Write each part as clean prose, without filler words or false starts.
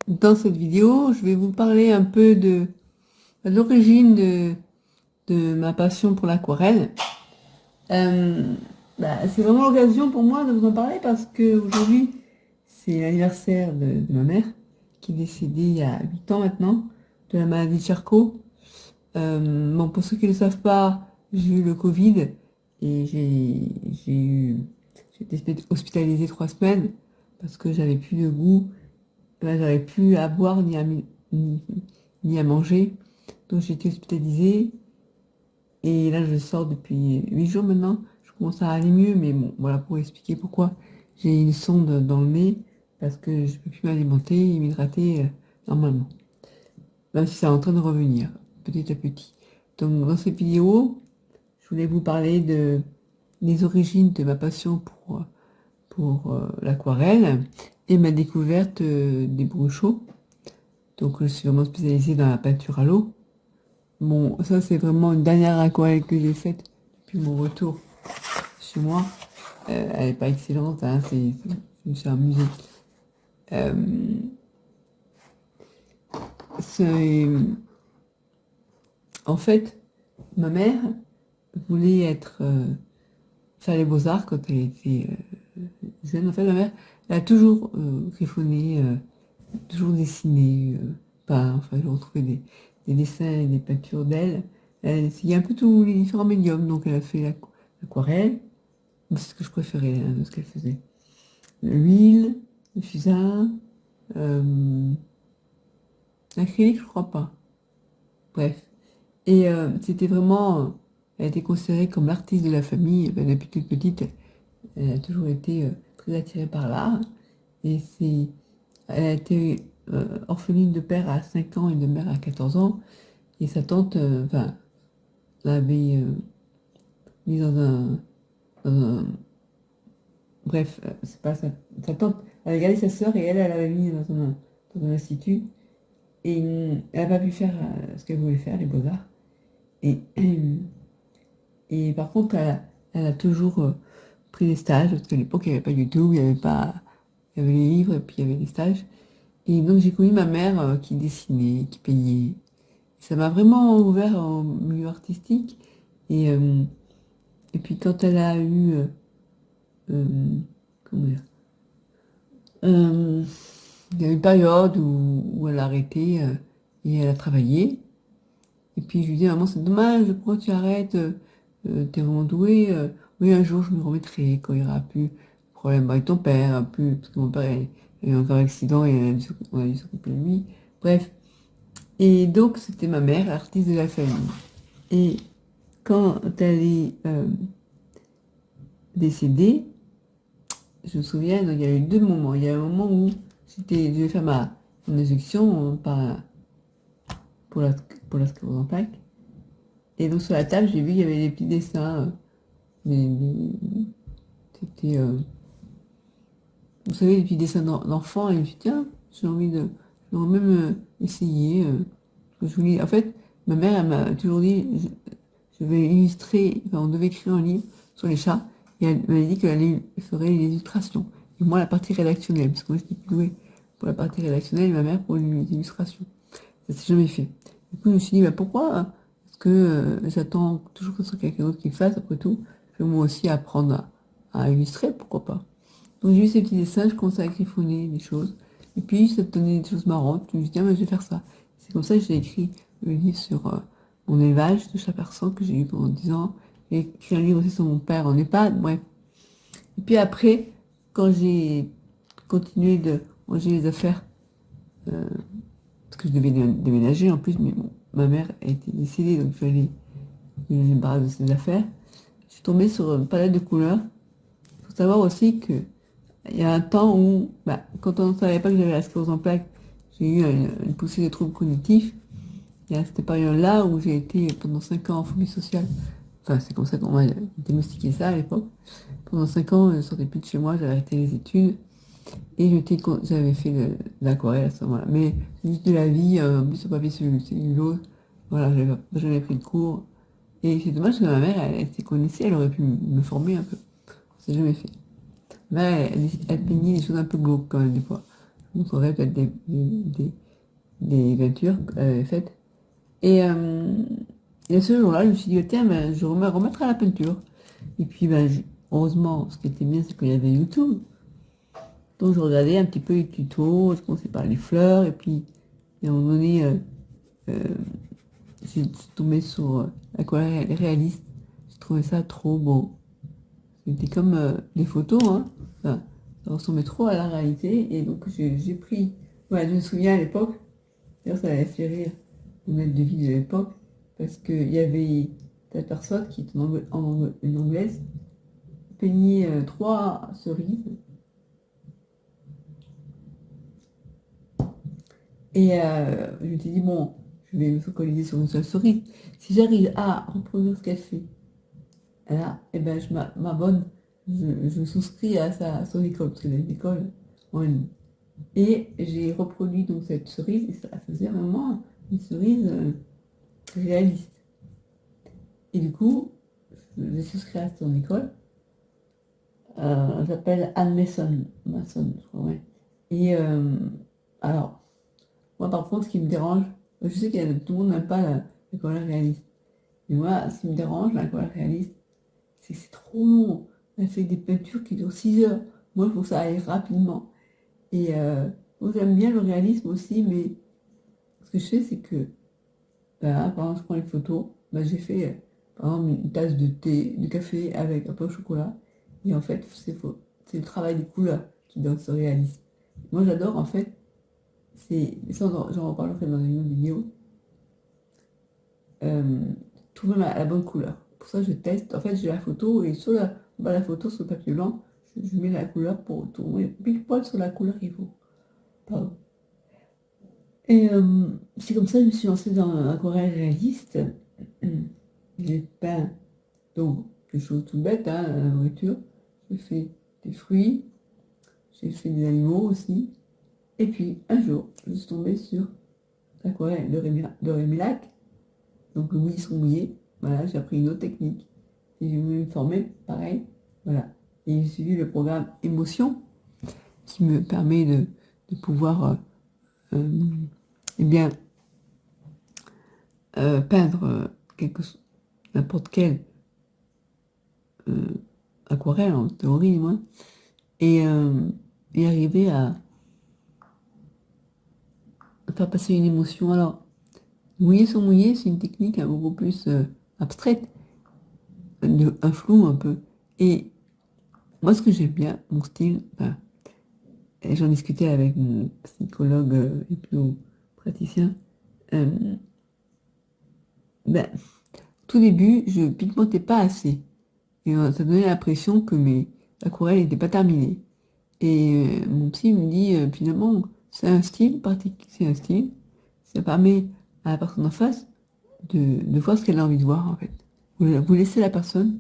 Dans cette vidéo, je vais vous parler un peu de l'origine de ma passion pour l'aquarelle. Euh, c'est vraiment l'occasion pour moi de vous en parler parce que aujourd'hui, c'est l'anniversaire de ma mère qui est décédée il y a 8 ans maintenant de la maladie de Charcot. Bon, pour ceux qui ne le savent pas, j'ai eu le Covid et j'ai été hospitalisée 3 semaines parce que j'avais plus de goût. Là, j'avais plus à boire ni, ni à manger. Donc j'ai été hospitalisée et là je sors depuis 8 jours maintenant. Je commence à aller mieux, mais bon, voilà pour expliquer pourquoi j'ai une sonde dans le nez parce que je ne peux plus m'alimenter et m'hydrater normalement. Même si c'est en train de revenir petit à petit. Donc dans cette vidéo, je voulais vous parler des origines de ma passion pour l'aquarelle et ma découverte des bruchaux. Donc je suis vraiment spécialisée dans la peinture à l'eau. Bon, ça c'est vraiment une dernière aquarelle que j'ai faite depuis mon retour chez moi. Elle n'est pas excellente, hein, je me suis amusée. Euh, c'est- en fait, ma mère voulait faire les beaux-arts quand elle était jeune. En fait, ma mère, elle a toujours griffonné, toujours dessiné, peint, enfin, je retrouvais des dessins et des peintures d'elle. Elle a essayé un peu tous les différents médiums, donc elle a fait l'aquarelle, c'est ce que je préférais hein, de ce qu'elle faisait. L'huile, le fusain, euh, l'acrylique, je crois pas. Bref. Et c'était vraiment, elle a été considérée comme l'artiste de la famille. Ben, depuis toute petite, elle a toujours été très attirée par l'art. Et elle a été orpheline de père à 5 ans et de mère à 14 ans. Et sa tante, enfin, l'avait mise dans un- bref, c'est pas sa tante. Elle avait gardé sa sœur et elle l'avait mise dans un institut. Et elle n'a pas pu faire ce qu'elle voulait faire, les beaux-arts. Et, et par contre, elle a toujours pris des stages, parce qu'à l'époque, il n'y avait pas YouTube, il y avait pas, il y avait les livres et puis il y avait des stages. Et donc, j'ai connu ma mère qui dessinait, qui peignait. Ça m'a vraiment ouvert au milieu artistique. Et, euh, et puis, quand elle a eu, comment dire, euh, il y a eu une période où elle a arrêté et elle a travaillé. Et puis je lui dis, maman, c'est dommage, pourquoi tu arrêtes? T'es vraiment douée. Oui, un jour, je me remettrai quand il n'y aura plus de problème avec ton père, plus, parce que mon père a eu encore un accident et on a dû s'occuper de lui. Bref. Et donc, c'était ma mère, artiste de la famille. Et quand elle est décédée, je me souviens, donc, il y a eu 2 moments. Il y a un moment où je devais faire mon injection pour la, pour la sclérose en plaques. Et donc sur la table, j'ai vu qu'il y avait des petits dessins. C'était, vous savez, des petits dessins d'enfants. Et je me suis dit, tiens, j'aimerais même essayer. En fait, ma mère, elle m'a toujours dit, je vais illustrer, enfin, on devait écrire un livre sur les chats. Et elle m'avait dit qu'elle ferait les illustrations. Et moi, la partie rédactionnelle, parce que moi, j'étais plus douée pour la partie rédactionnelle, et ma mère pour les illustrations. Ça s'est jamais fait. Du coup, je me suis dit, bah, pourquoi est-ce que j'attends toujours que ce soit quelqu'un d'autre qui le fasse, après tout, je vais moi aussi apprendre à illustrer, pourquoi pas. Donc j'ai eu ces petits dessins, je commençais à griffonner des choses, et puis ça donnait des choses marrantes, je me suis dit, ah, bah, je vais faire ça. C'est comme ça que j'ai écrit le livre sur mon élevage de chat persan que j'ai eu pendant 10 ans. J'ai écrit un livre aussi sur mon père en EHPAD, bref. Et puis après, quand j'ai continué de ranger les affaires, euh, parce que je devais déménager en plus, mais bon, ma mère a été décédée, donc il fallait que je me débarrasse de ses affaires. Je suis tombée sur une palette de couleurs. Il faut savoir aussi que il y a un temps où, quand on ne savait pas que j'avais la sclérose en plaques, j'ai eu une poussée de troubles cognitifs. Il y a cette période-là où j'ai été pendant 5 ans en phobie sociale. Enfin, c'est comme ça qu'on m'a diagnostiqué ça à l'époque. Pendant 5 ans, je ne sortais plus de chez moi, j'avais arrêté les études. Et j'avais fait de l'aquarelle à ce moment-là. Mais c'est juste de la vie, en plus, au papier cellulose. Voilà, j'avais jamais pris de cours. Et c'est dommage que ma mère, elle s'y connaissait, elle aurait pu me former un peu. C'est jamais fait. Mais elle peignait des choses un peu glauques quand même, des fois. vous montrerez peut-être des peintures faites. Et ce jour-là, je me suis dit, tiens, ben, je remettrai la peinture. Et puis, ben, heureusement, ce qui était bien, c'est qu'il y avait YouTube. Donc, je regardais un petit peu les tutos, je commençais par les fleurs, et puis, à un moment donné, j'ai tombé sur l'aquarelle réaliste. J'ai trouvé ça trop beau. C'était comme des photos, hein. Enfin, ça ressemblait trop à la réalité. Et donc, j'ai pris... Voilà, je me souviens à l'époque, d'ailleurs, ça m'avait fait rire, mon maître de vie de l'époque, parce qu'il y avait cette personne qui était une anglaise, peignait 3 cerises. Et je me suis dit, bon, je vais me focaliser sur une seule cerise. Si j'arrive à reproduire ce qu'elle fait, là, eh ben, je m'abonne, je souscris à son école, parce qu'elle a une école en ligne. Et j'ai reproduit donc cette cerise, et ça faisait vraiment une cerise réaliste. Et du coup, j'ai souscrit à son école. J'appelle Anne Mason, je crois, ouais. Et alors, moi par contre, ce qui me dérange, je sais que tout le monde n'aime pas l'aquarelle réaliste. Mais moi, ce qui me dérange, l'aquarelle réaliste, c'est que c'est trop long. Elle fait des peintures qui durent 6 heures. Moi, il faut que ça aille rapidement. Et moi, j'aime bien le réalisme aussi, mais ce que je fais, c'est que, ben, par exemple, je prends les photos, ben, j'ai fait, par exemple, une tasse de thé, de café avec un peu de chocolat. Et en fait, c'est faux. C'est le travail des couleurs qui donne ce réalisme. Moi, j'adore, en fait, ça, j'en reparlerai dans une autre vidéo, trouver la bonne couleur. Pour ça, je teste. En fait, j'ai la photo et sur la photo, sur le papier blanc, je mets la couleur pour tourner pile poil sur la couleur qu'il faut. Pardon. Et c'est comme ça que je me suis lancée dans l'aquarelle réaliste. J'ai peint donc des choses tout bêtes, hein, la nourriture. J'ai fait des fruits, j'ai fait des animaux aussi. Et puis un jour, je suis tombée sur l'aquarelle de Rémilac. Donc le mouillé sur mouillé. Voilà, j'ai appris une autre technique. Et j'ai voulu me former, pareil. Voilà. Et j'ai suivi le programme Émotion qui me permet de pouvoir eh bien, peindre n'importe quelle aquarelle, en théorie, moi, et arriver à faire passer une émotion. Alors, mouiller sur mouiller, c'est une technique beaucoup plus abstraite, un flou un peu. Et moi, ce que j'aime bien, mon style, ben, et j'en discutais avec mon psychologue hypnopraticien, ben, tout début, je pigmentais pas assez. Et ça donnait l'impression que mes aquarelles n'étaient pas terminées. Et mon psy me dit, finalement, c'est un style particulier, c'est un style. Ça permet à la personne en face de voir ce qu'elle a envie de voir, en fait. Vous laissez la personne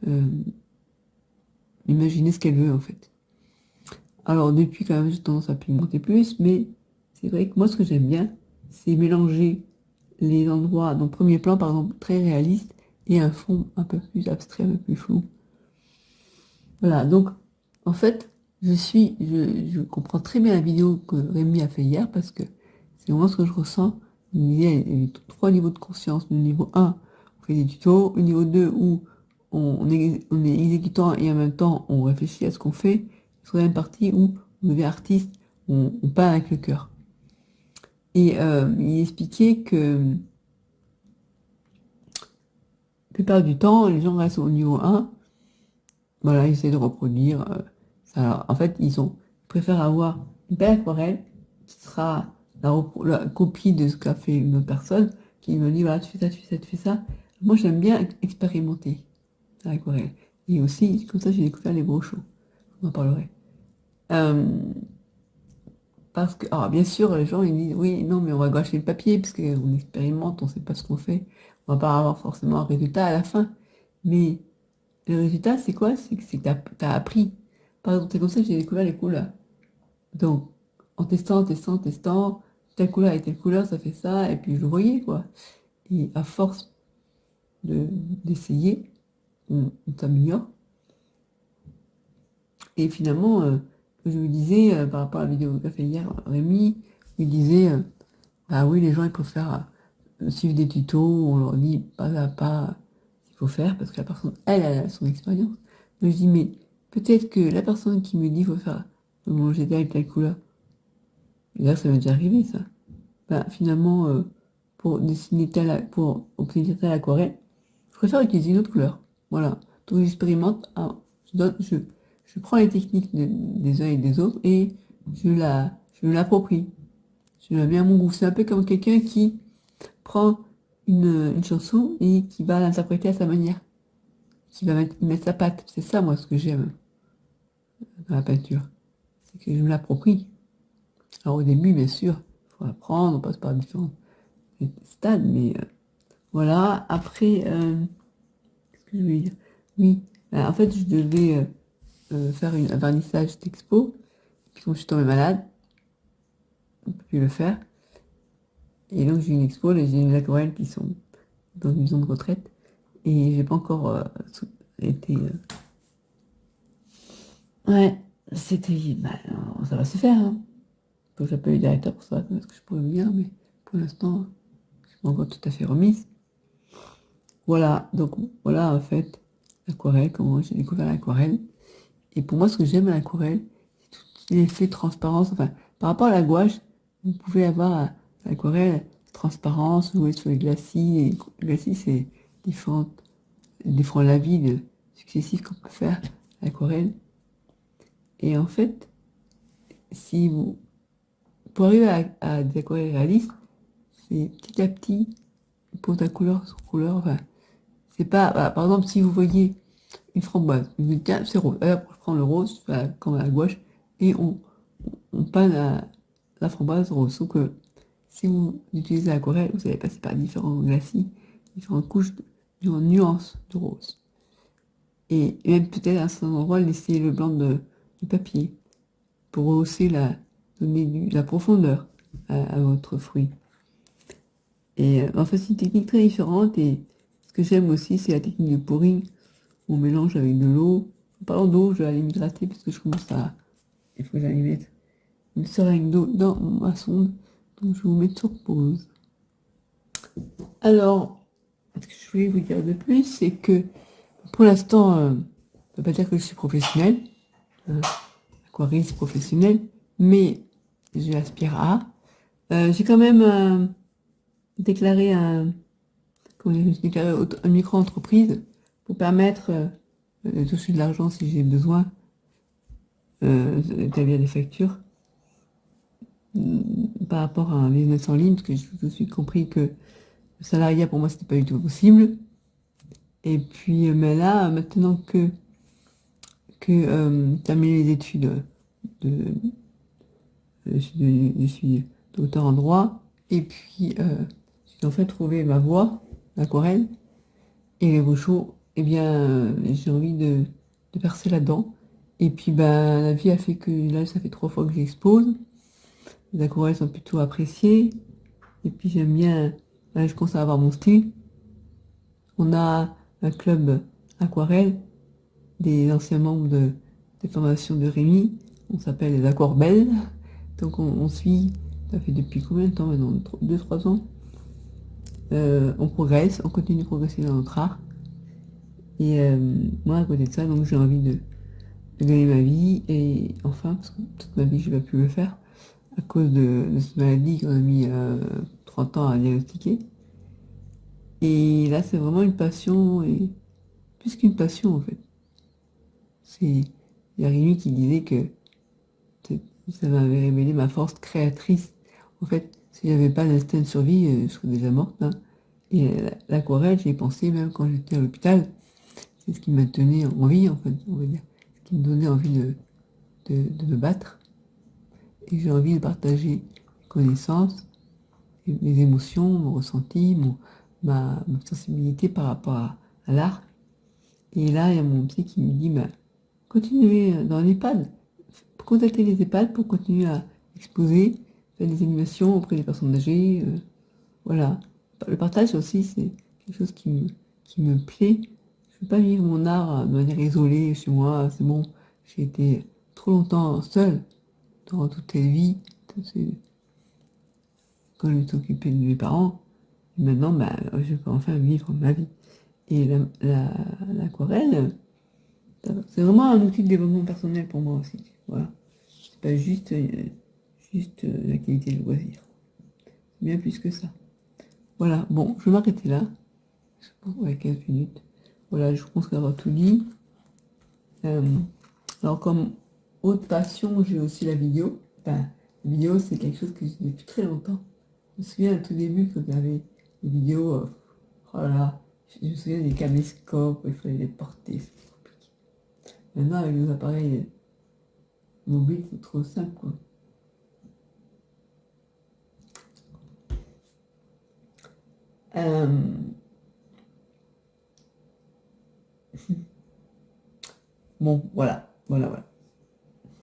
euh, imaginer ce qu'elle veut, en fait. Alors, depuis, quand même, j'ai tendance à pigmenter plus, mais c'est vrai que moi, ce que j'aime bien, c'est mélanger les endroits, donc premier plan, par exemple, très réaliste, et un fond un peu plus abstrait, un peu plus flou. Voilà, donc, en fait, je comprends très bien la vidéo que Rémi a fait hier, parce que c'est vraiment ce que je ressens. Il y a 3 niveaux de conscience. Le niveau 1, on fait des tutos. Le niveau 2, où on est exécutant et en même temps, on réfléchit à ce qu'on fait. Sur la même partie où on devient artiste, on peint avec le cœur. Et il expliquait que la plupart du temps, les gens restent au niveau 1. Voilà, ils essaient de reproduire. Ça. En fait, ils préfèrent avoir une belle aquarelle qui sera la copie de ce qu'a fait une autre personne, qui me dit, voilà, tu fais ça, tu fais ça, tu fais ça. Moi, j'aime bien expérimenter l'aquarelle. Et aussi, comme ça, j'ai découvert les brochures. On en parlerai. Parce que, alors, bien sûr, les gens, ils disent, oui, non, mais on va gâcher le papier, parce qu'on expérimente, on ne sait pas ce qu'on fait. On va pas avoir forcément un résultat à la fin. Mais le résultat, c'est quoi? C'est que t'as appris. Par exemple, c'est comme ça que j'ai découvert les couleurs. Donc, en testant, telle couleur et telle couleur, ça fait ça, et puis je voyais, quoi. Et à force d'essayer, on s'améliore. Et finalement, je me disais, par rapport à la vidéo qu'a fait hier Rémi, il disait, bah oui, les gens, ils préfèrent suivre des tutos où on leur dit pas à pas ce qu'il faut faire, parce que la personne, elle a son expérience. Mais je dis, mais peut-être que la personne qui me dit, faut faire, faut manger telle couleur, et là, ça m'est déjà arrivé, ça. Bah, finalement, pour dessiner pour obtenir telle aquarelle, je préfère utiliser une autre couleur. Voilà. Donc j'expérimente, je prends les techniques des uns et des autres et je me l'approprie. Je la mets à mon goût. C'est un peu comme quelqu'un qui prend une chanson et qui va l'interpréter à sa manière, qui va y mettre sa patte. C'est ça, moi, ce que j'aime dans la peinture. C'est que je me l'approprie. Alors au début, bien sûr, il faut apprendre, on passe par différents stades, mais voilà. Après, qu'est-ce que je voulais dire? Oui, en fait, je devais faire un vernissage d'expo, puis quand je suis tombée malade, on ne peut plus le faire. Et donc j'ai une expo, là, j'ai des aquarelles qui sont dans une maison de retraite, et j'ai pas encore été... Ouais, c'était... Bah, ça va se faire, hein. Faut que j'appelle le directeur pour savoir quand est-ce que je pourrais venir, mais pour l'instant, je suis pas encore tout à fait remise. Voilà, donc voilà en fait l'aquarelle, comment j'ai découvert l'aquarelle. Et pour moi, ce que j'aime à l'aquarelle, c'est tout l'effet de transparence. Enfin, par rapport à la gouache, vous pouvez avoir à l'aquarelle transparence, jouer sur les glacis. Et les glacis, c'est différents lavis successifs qu'on peut faire à l'aquarelle. Et en fait, si vous, pour arriver à des aquarelles réalistes, c'est petit à petit, pour ta couleur sur couleur. Enfin, c'est pas, bah, par exemple, si vous voyez une framboise, vous dites, tiens, c'est rose. Alors, je prends le rose, comme à la gouache, et on peint la framboise rose. Sauf que si vous utilisez l'aquarelle, vous allez passer par différents glacis, différentes couches, différentes nuances de rose. Et même peut-être à un certain endroit, laisser le blanc du papier pour rehausser donner la profondeur à votre fruit. Et en fait, c'est une technique très différente. Et ce que j'aime aussi, c'est la technique de pouring. On mélange avec de l'eau. En parlant d'eau, je vais aller m'hydrater parce que je commence à... Il faut que j'aille mettre une seringue d'eau dans ma sonde. Donc je vais vous mettre sur pause. Alors, ce que je voulais vous dire de plus, c'est que pour l'instant, je ne peux pas dire que je suis professionnelle, aquarelliste professionnelle, mais je l'aspire à. J'ai quand même déclaré une micro-entreprise pour permettre de toucher de l'argent si j'ai besoin, d'établir des factures par rapport à un business en ligne, parce que j'ai tout de suite compris que le salariat pour moi c'était pas du tout possible. Et puis mais là, maintenant que terminé les études je suis docteur en droit, et puis j'ai en fait trouvé ma voie, l'aquarelle, et les Rochaux, eh bien, j'ai envie de percer là-dedans. Et puis, ben, la vie a fait que là, ça fait 3 fois que j'expose. Les aquarelles sont plutôt appréciées. Et puis, j'aime bien, là, je commence à avoir mon style. On a un club aquarelle, des anciens membres des formations de Rémi. On s'appelle les Aquarbelles. Donc, on suit, ça fait depuis combien de temps maintenant? 2-3 ans. On progresse, on continue de progresser dans notre art. Et moi, à côté de ça, donc j'ai envie de gagner ma vie. Et enfin, parce que toute ma vie, je ne vais plus le faire à cause de cette maladie qu'on a mis 30 ans à diagnostiquer. Et là, c'est vraiment une passion, et plus qu'une passion, en fait. Il y a Rémi qui disait que ça m'avait révélé ma force créatrice. En fait, si j'avais pas d'instinct de survie, je serais déjà morte, hein. Et l'aquarelle, j'y ai pensé même quand j'étais à l'hôpital. C'est ce qui m'a tenu en vie, en fait, on va dire. Ce qui me donnait envie de me battre. Et j'ai envie de partager mes connaissances, mes émotions, mon ressenti, ma sensibilité par rapport à l'art. Et là, il y a mon psy qui me dit, bah, continuez dans l'EHPAD. Contactez les EHPAD pour continuer à exposer, faire des animations auprès des personnes âgées. Voilà. Le partage aussi, c'est quelque chose qui me plaît. Je ne veux pas vivre mon art de manière isolée chez moi. C'est bon, j'ai été trop longtemps seule dans toute cette vie, quand je me suis occupée de mes parents. Et maintenant, bah, je peux enfin vivre ma vie. Et l'aquarelle, c'est vraiment un outil de développement personnel pour moi aussi. Voilà. C'est pas juste, une activité de loisir. C'est bien plus que ça. Voilà, bon, je vais m'arrêter là. Je pense, ouais, 15 minutes. Voilà, je pense avoir tout dit. Alors, comme autre passion, j'ai aussi la vidéo. Enfin, la vidéo, c'est quelque chose que j'ai depuis très longtemps. Je me souviens au tout début quand j'avais des vidéos, oh là là, je me souviens des caméscopes, il fallait les porter, c'était compliqué. Maintenant, avec les appareils mobiles, c'est trop simple, quoi. Bon, voilà.